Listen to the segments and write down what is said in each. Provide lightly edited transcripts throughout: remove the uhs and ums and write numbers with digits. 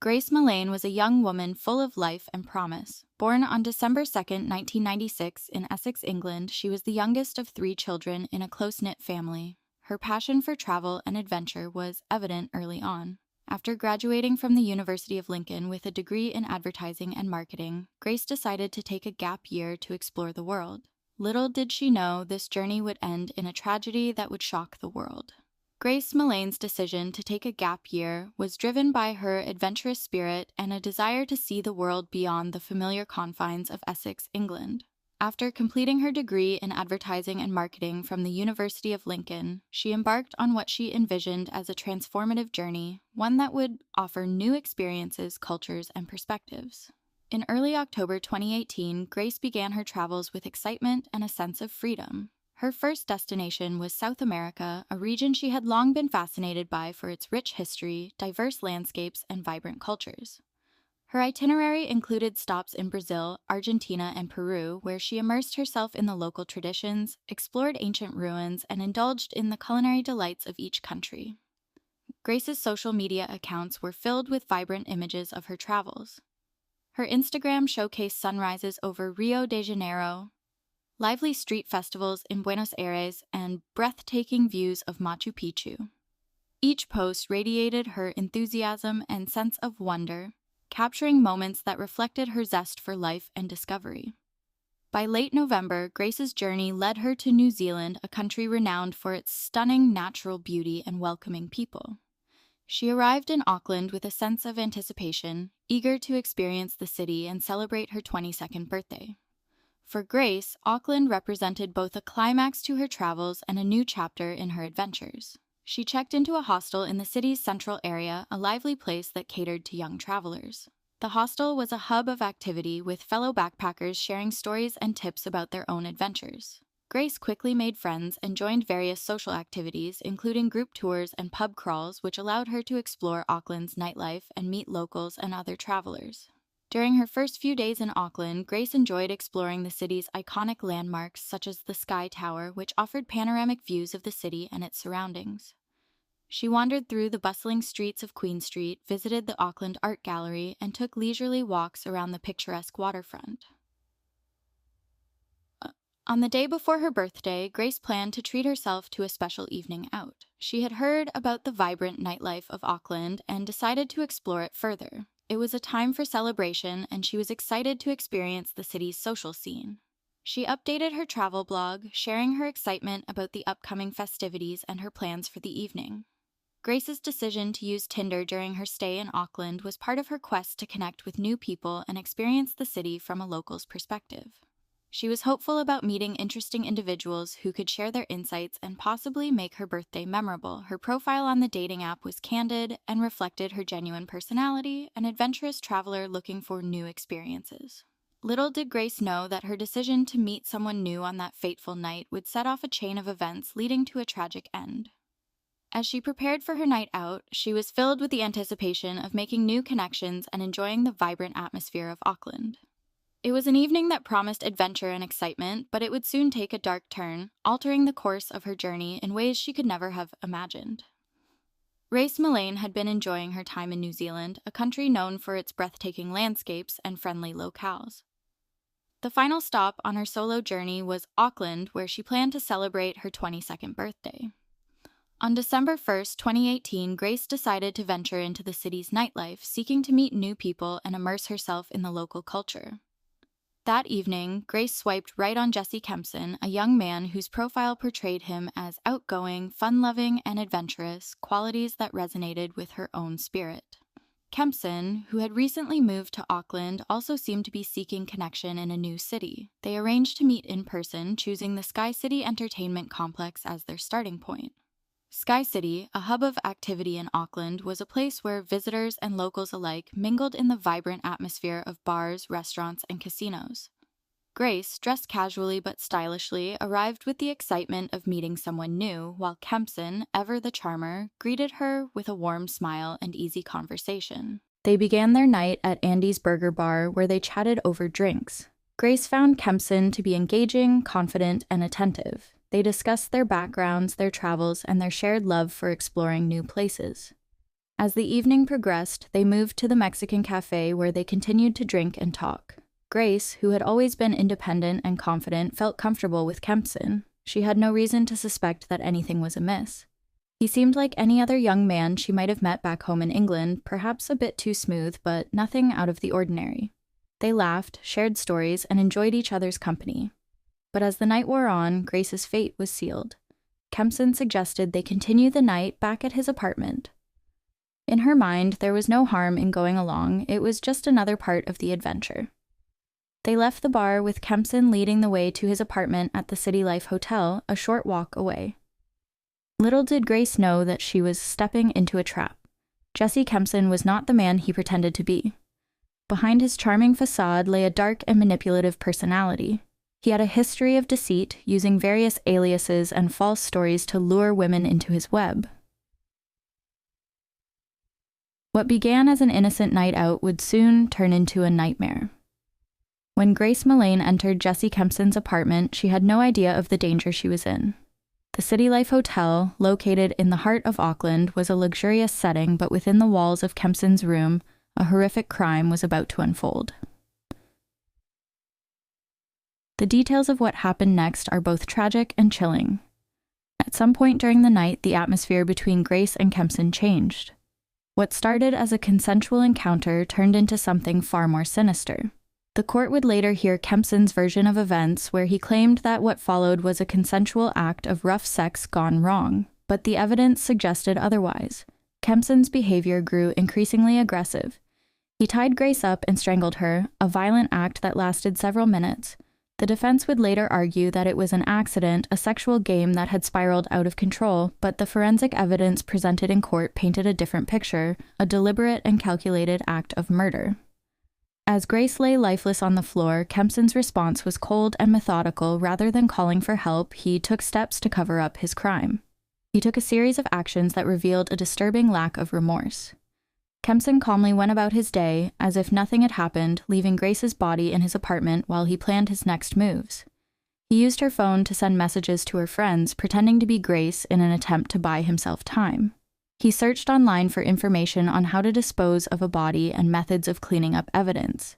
Grace Millane was a young woman full of life and promise. Born on December 2, 1996, in Essex, England, she was the youngest of 3 children in a close-knit family. Her passion for travel and adventure was evident early on. After graduating from the University of Lincoln with a degree in advertising and marketing, Grace decided to take a gap year to explore the world. Little did she know this journey would end in a tragedy that would shock the world. Grace Millane's decision to take a gap year was driven by her adventurous spirit and a desire to see the world beyond the familiar confines of Essex, England. After completing her degree in advertising and marketing from the University of Lincoln, she embarked on what she envisioned as a transformative journey, one that would offer new experiences, cultures, and perspectives. In early October 2018, Grace began her travels with excitement and a sense of freedom. Her first destination was South America, a region she had long been fascinated by for its rich history, diverse landscapes, and vibrant cultures. Her itinerary included stops in Brazil, Argentina, and Peru, where she immersed herself in the local traditions, explored ancient ruins, and indulged in the culinary delights of each country. Grace's social media accounts were filled with vibrant images of her travels. Her Instagram showcased sunrises over Rio de Janeiro, lively street festivals in Buenos Aires, and breathtaking views of Machu Picchu. Each post radiated her enthusiasm and sense of wonder, capturing moments that reflected her zest for life and discovery. By late November, Grace's journey led her to New Zealand, a country renowned for its stunning natural beauty and welcoming people. She arrived in Auckland with a sense of anticipation, eager to experience the city and celebrate her 22nd birthday. For Grace, Auckland represented both a climax to her travels and a new chapter in her adventures. She checked into a hostel in the city's central area, a lively place that catered to young travelers. The hostel was a hub of activity, with fellow backpackers sharing stories and tips about their own adventures. Grace quickly made friends and joined various social activities, including group tours and pub crawls, which allowed her to explore Auckland's nightlife and meet locals and other travelers. During her first few days in Auckland, Grace enjoyed exploring the city's iconic landmarks such as the Sky Tower, which offered panoramic views of the city and its surroundings. She wandered through the bustling streets of Queen Street, visited the Auckland Art Gallery, and took leisurely walks around the picturesque waterfront. On the day before her birthday, Grace planned to treat herself to a special evening out. She had heard about the vibrant nightlife of Auckland and decided to explore it further. It was a time for celebration, and she was excited to experience the city's social scene. She updated her travel blog, sharing her excitement about the upcoming festivities and her plans for the evening. Grace's decision to use Tinder during her stay in Auckland was part of her quest to connect with new people and experience the city from a local's perspective. She was hopeful about meeting interesting individuals who could share their insights and possibly make her birthday memorable. Her profile on the dating app was candid and reflected her genuine personality, an adventurous traveler looking for new experiences. Little did Grace know that her decision to meet someone new on that fateful night would set off a chain of events leading to a tragic end. As she prepared for her night out, she was filled with the anticipation of making new connections and enjoying the vibrant atmosphere of Auckland. It was an evening that promised adventure and excitement, but it would soon take a dark turn, altering the course of her journey in ways she could never have imagined. Grace Millane had been enjoying her time in New Zealand, a country known for its breathtaking landscapes and friendly locales. The final stop on her solo journey was Auckland, where she planned to celebrate her 22nd birthday. On December 1, 2018, Grace decided to venture into the city's nightlife, seeking to meet new people and immerse herself in the local culture. That evening, Grace swiped right on Jesse Kempson, a young man whose profile portrayed him as outgoing, fun-loving, and adventurous, qualities that resonated with her own spirit. Kempson, who had recently moved to Auckland, also seemed to be seeking connection in a new city. They arranged to meet in person, choosing the Sky City Entertainment Complex as their starting point. Sky City, a hub of activity in Auckland, was a place where visitors and locals alike mingled in the vibrant atmosphere of bars, restaurants, and casinos. Grace, dressed casually but stylishly, arrived with the excitement of meeting someone new, while Kempson, ever the charmer, greeted her with a warm smile and easy conversation. They began their night at Andy's Burger Bar, where they chatted over drinks. Grace found Kempson to be engaging, confident, and attentive. They discussed their backgrounds, their travels, and their shared love for exploring new places. As the evening progressed, they moved to the Mexican cafe where they continued to drink and talk. Grace, who had always been independent and confident, felt comfortable with Kempson. She had no reason to suspect that anything was amiss. He seemed like any other young man she might have met back home in England, perhaps a bit too smooth, but nothing out of the ordinary. They laughed, shared stories, and enjoyed each other's company. But as the night wore on, Grace's fate was sealed. Kempson suggested they continue the night back at his apartment. In her mind, there was no harm in going along, it was just another part of the adventure. They left the bar with Kempson leading the way to his apartment at the City Life Hotel, a short walk away. Little did Grace know that she was stepping into a trap. Jesse Kempson was not the man he pretended to be. Behind his charming facade lay a dark and manipulative personality. He had a history of deceit, using various aliases and false stories to lure women into his web. What began as an innocent night out would soon turn into a nightmare. When Grace Millane entered Jesse Kempson's apartment, she had no idea of the danger she was in. The City Life Hotel, located in the heart of Auckland, was a luxurious setting, but within the walls of Kempson's room, a horrific crime was about to unfold. The details of what happened next are both tragic and chilling. At some point during the night, the atmosphere between Grace and Kempson changed. What started as a consensual encounter turned into something far more sinister. The court would later hear Kempson's version of events, where he claimed that what followed was a consensual act of rough sex gone wrong, but the evidence suggested otherwise. Kempson's behavior grew increasingly aggressive. He tied Grace up and strangled her, a violent act that lasted several minutes. The defense would later argue that it was an accident, a sexual game that had spiraled out of control, but the forensic evidence presented in court painted a different picture, a deliberate and calculated act of murder. As Grace lay lifeless on the floor, Kempson's response was cold and methodical. Rather than calling for help, he took steps to cover up his crime. He took a series of actions that revealed a disturbing lack of remorse. Kempson calmly went about his day, as if nothing had happened, leaving Grace's body in his apartment while he planned his next moves. He used her phone to send messages to her friends, pretending to be Grace in an attempt to buy himself time. He searched online for information on how to dispose of a body and methods of cleaning up evidence.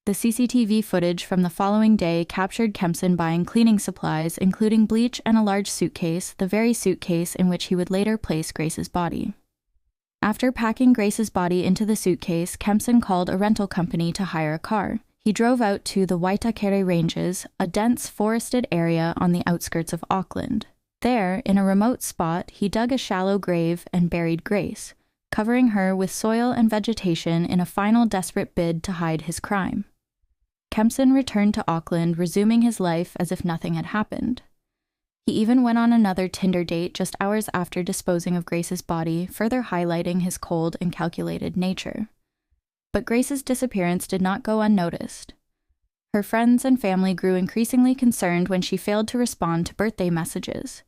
The CCTV footage from the following day captured Kempson buying cleaning supplies, including bleach and a large suitcase, the very suitcase in which he would later place Grace's body. After packing Grace's body into the suitcase, Kempson called a rental company to hire a car. He drove out to the Waitakere Ranges, a dense forested area on the outskirts of Auckland. There, in a remote spot, he dug a shallow grave and buried Grace, covering her with soil and vegetation in a final desperate bid to hide his crime. Kempson returned to Auckland, resuming his life as if nothing had happened. He even went on another Tinder date just hours after disposing of Grace's body, further highlighting his cold and calculated nature. But Grace's disappearance did not go unnoticed. Her friends and family grew increasingly concerned when she failed to respond to birthday messages.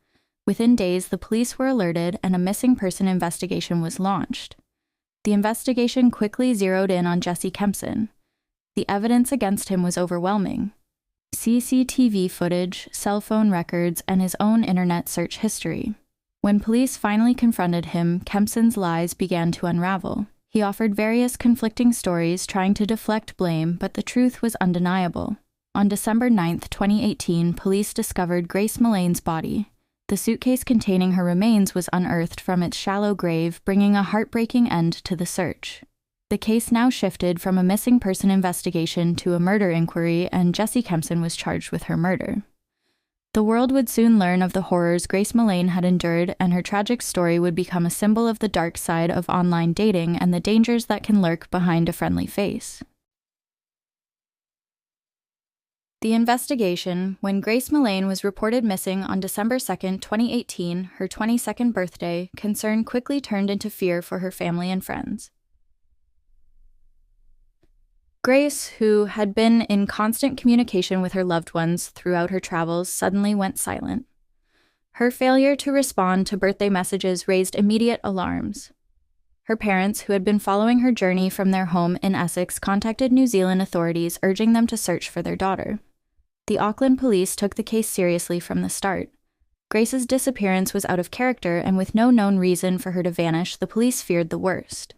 Within days, the police were alerted and a missing person investigation was launched. The investigation quickly zeroed in on Jesse Kempson. The evidence against him was overwhelming. CCTV footage, cell phone records, and his own internet search history. When police finally confronted him, Kempson's lies began to unravel. He offered various conflicting stories, trying to deflect blame, but the truth was undeniable. On December 9, 2018, police discovered Grace Millane's body. The suitcase containing her remains was unearthed from its shallow grave, bringing a heartbreaking end to the search. The case now shifted from a missing person investigation to a murder inquiry, and Jesse Kempson was charged with her murder. The world would soon learn of the horrors Grace Millane had endured, and her tragic story would become a symbol of the dark side of online dating and the dangers that can lurk behind a friendly face. The investigation, when Grace Millane was reported missing on December 2, 2018, her 22nd birthday, concern quickly turned into fear for her family and friends. Grace, who had been in constant communication with her loved ones throughout her travels, suddenly went silent. Her failure to respond to birthday messages raised immediate alarms. Her parents, who had been following her journey from their home in Essex, contacted New Zealand authorities urging them to search for their daughter. The Auckland police took the case seriously from the start. Grace's disappearance was out of character, and with no known reason for her to vanish, the police feared the worst.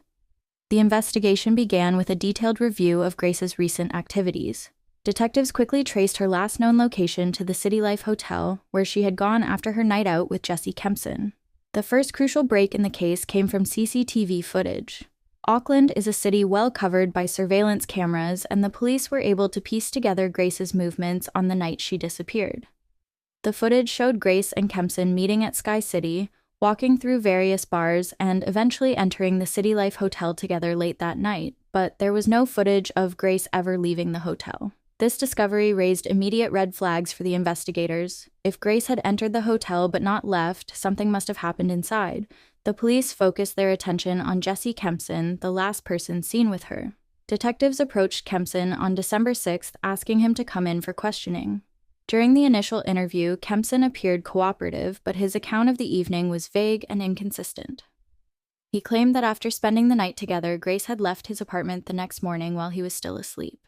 The investigation began with a detailed review of Grace's recent activities. Detectives quickly traced her last known location to the City Life Hotel, where she had gone after her night out with Jesse Kempson. The first crucial break in the case came from CCTV footage. Auckland is a city well covered by surveillance cameras, and the police were able to piece together Grace's movements on the night she disappeared. The footage showed Grace and Kempson meeting at Sky City, walking through various bars, and eventually entering the City Life Hotel together late that night, but there was no footage of Grace ever leaving the hotel. This discovery raised immediate red flags for the investigators. If Grace had entered the hotel but not left, something must have happened inside. The police focused their attention on Jesse Kempson, the last person seen with her. Detectives approached Kempson on December 6th, asking him to come in for questioning. During the initial interview, Kempson appeared cooperative, but his account of the evening was vague and inconsistent. He claimed that after spending the night together, Grace had left his apartment the next morning while he was still asleep.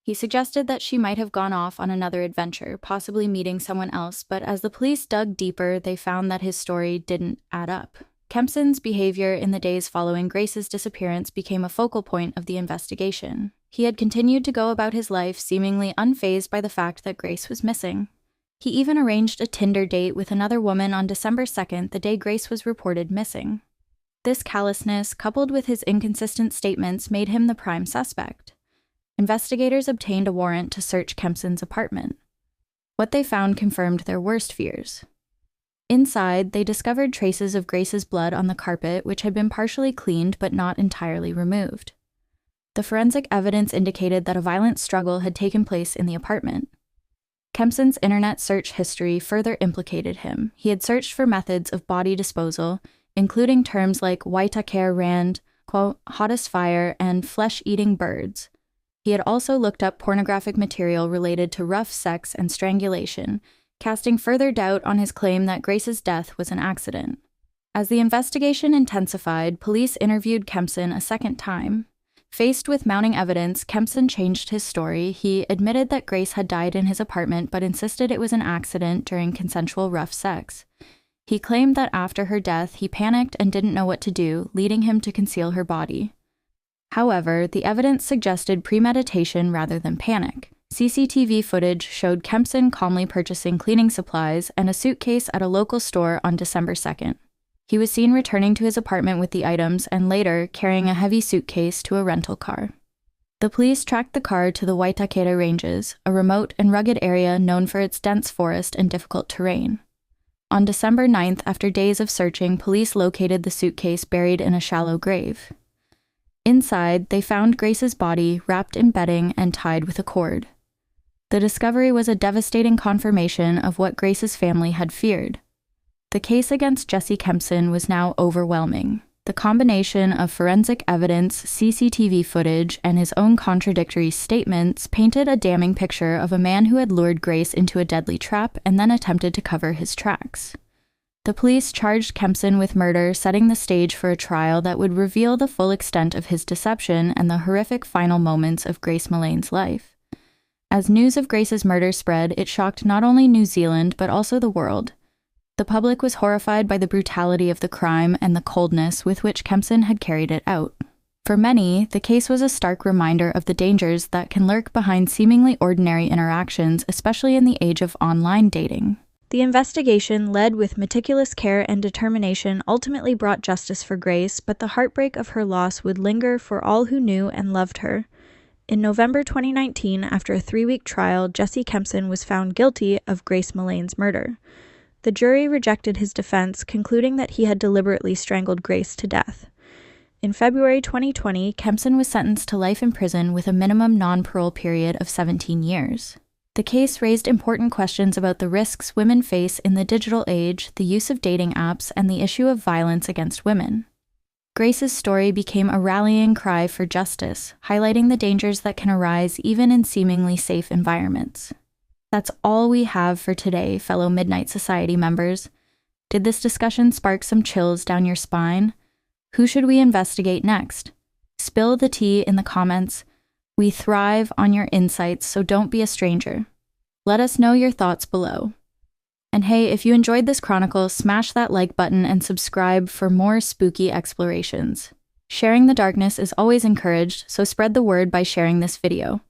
He suggested that she might have gone off on another adventure, possibly meeting someone else, but as the police dug deeper, they found that his story didn't add up. Kempson's behavior in the days following Grace's disappearance became a focal point of the investigation. He had continued to go about his life seemingly unfazed by the fact that Grace was missing. He even arranged a Tinder date with another woman on December 2nd, the day Grace was reported missing. This callousness, coupled with his inconsistent statements, made him the prime suspect. Investigators obtained a warrant to search Kempson's apartment. What they found confirmed their worst fears. Inside, they discovered traces of Grace's blood on the carpet, which had been partially cleaned but not entirely removed. The forensic evidence indicated that a violent struggle had taken place in the apartment. Kempson's internet search history further implicated him. He had searched for methods of body disposal, including terms like Waitakere Rand, quote, hottest fire, and flesh-eating birds. He had also looked up pornographic material related to rough sex and strangulation, casting further doubt on his claim that Grace's death was an accident. As the investigation intensified, police interviewed Kempson a second time. Faced with mounting evidence, Kempson changed his story. He admitted that Grace had died in his apartment but insisted it was an accident during consensual rough sex. He claimed that after her death, he panicked and didn't know what to do, leading him to conceal her body. However, the evidence suggested premeditation rather than panic. CCTV footage showed Kempson calmly purchasing cleaning supplies and a suitcase at a local store on December 2nd. He was seen returning to his apartment with the items and later carrying a heavy suitcase to a rental car. The police tracked the car to the Waitakere Ranges, a remote and rugged area known for its dense forest and difficult terrain. On December 9th, after days of searching, police located the suitcase buried in a shallow grave. Inside, they found Grace's body wrapped in bedding and tied with a cord. The discovery was a devastating confirmation of what Grace's family had feared. The case against Jesse Kempson was now overwhelming. The combination of forensic evidence, CCTV footage, and his own contradictory statements painted a damning picture of a man who had lured Grace into a deadly trap and then attempted to cover his tracks. The police charged Kempson with murder, setting the stage for a trial that would reveal the full extent of his deception and the horrific final moments of Grace Millane's life. As news of Grace's murder spread, it shocked not only New Zealand but also the world. The public was horrified by the brutality of the crime and the coldness with which Kempson had carried it out. For many, the case was a stark reminder of the dangers that can lurk behind seemingly ordinary interactions, especially in the age of online dating. The investigation, led with meticulous care and determination, ultimately brought justice for Grace, but the heartbreak of her loss would linger for all who knew and loved her. In November 2019, after a 3-week trial, Jesse Kempson was found guilty of Grace Millane's murder. The jury rejected his defense, concluding that he had deliberately strangled Grace to death. In February 2020, Kempson was sentenced to life in prison with a minimum non-parole period of 17 years. The case raised important questions about the risks women face in the digital age, the use of dating apps, and the issue of violence against women. Grace's story became a rallying cry for justice, highlighting the dangers that can arise even in seemingly safe environments. That's all we have for today, fellow Midnight Society members. Did this discussion spark some chills down your spine? Who should we investigate next? Spill the tea in the comments. We thrive on your insights, so don't be a stranger. Let us know your thoughts below. And hey, if you enjoyed this chronicle, smash that like button and subscribe for more spooky explorations. Sharing the darkness is always encouraged, so spread the word by sharing this video.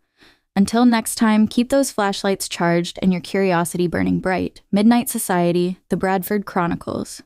Until next time, keep those flashlights charged and your curiosity burning bright. Midnight Society, The Bradford Chronicles.